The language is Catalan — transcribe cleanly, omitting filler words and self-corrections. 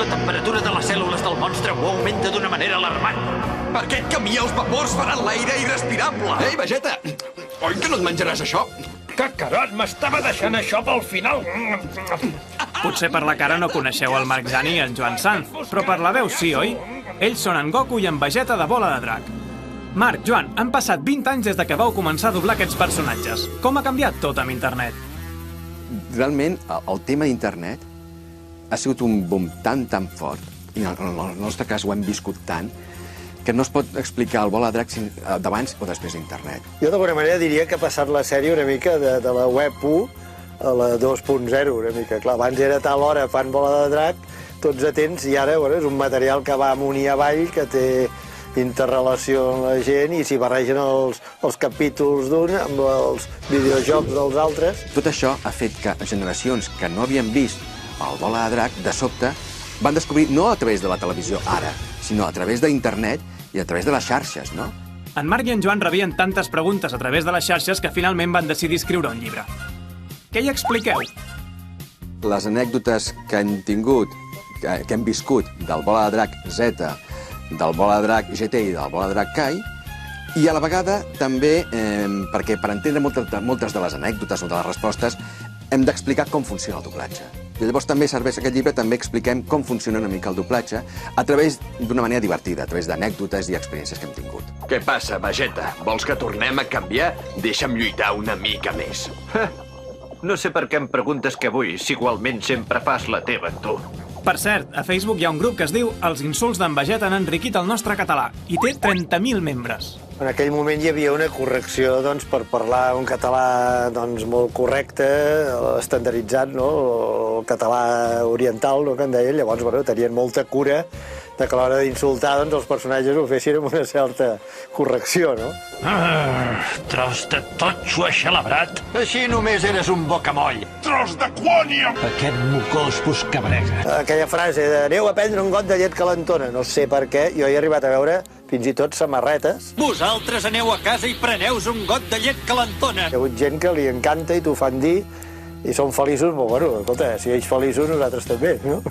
la temperatura de les cèl·lules del monstre ho augmenta d'una manera alarmant. Per aquest camí els vapors faran l'aire irrespirable. Ei, Vegeta, oi que no et menjaràs això? Cacarot, m'estava deixant això pel final. Potser per la cara no coneixeu el Marc Zani i en Joan Sanz, però per la veu sí, oi? Ells són en Goku i en Vegeta de Bola de Drac. Marc, Joan, han passat 20 anys des de que vau començar a doblar aquests personatges. Com ha canviat tot amb internet? Realment, el tema d'internet ha sigut un boom tan fort, i en el nostre cas ho hem viscut tant, que no es pot explicar el Bola de Drac d'abans o després d'internet. Jo d'alguna manera diria que ha passat la sèrie una mica de la web 1 a la 2.0 una mica. Clar, abans era a tal hora fan Bola de Drac, tots atents, i ara és un material que va amunt i avall, que té interrelació amb la gent, i s'hi barregen els capítols d'un amb els videojocs dels altres. Tot això ha fet que generacions que no havien vist el Bola de Drac, de sobte, van descobrir no a través de la televisió ara, sinó a través d'internet i a través de les xarxes, no? En Marc i en Joan rebien tantes preguntes a través de les xarxes que finalment van decidir escriure un llibre. Què hi expliqueu? Les anècdotes que hem tingut, que hem viscut del Bola de Drac Z, del Bola de Drac GT i del Bola de Drac Kai, i a la vegada també, perquè per entendre moltes de les anècdotes o de les respostes, hem d'explicar com funciona el doblatge. I llavors també serveix aquest llibre, també expliquem com funciona una mica el doblatge a través d'una manera divertida, a través d'anècdotes i experiències que hem tingut. Què passa, Vegeta? Vols que tornem a canviar? Deixa'm lluitar una mica més. No sé per què em preguntes què vull, si igualment sempre fas la teva, tu. Per cert, a Facebook hi ha un grup que es diu Els insults d'en Vegeta han enriquit el nostre català i té 30.000 membres. En aquell moment hi havia una correcció per parlar un català molt correcte, estandarditzat, el català oriental, que en deien. Llavors, tenien molta cura que a l'hora d'insultar els personatges ho fessin amb una certa correcció, no? Tros de totxo aixelebrat. Així només eres un bocamoll. Tros de quònia! Aquest mocós buscabrega. Aquella frase de aneu a prendre un got de llet calentona, no sé per què, jo he arribat a veure fins i tot samarretes. Vosaltres aneu a casa i preneu-vos un got de llet calentona. Hi ha hagut gent que li encanta i t'ho fan dir i són feliços, escolta, si ells feliços, nosaltres també, no?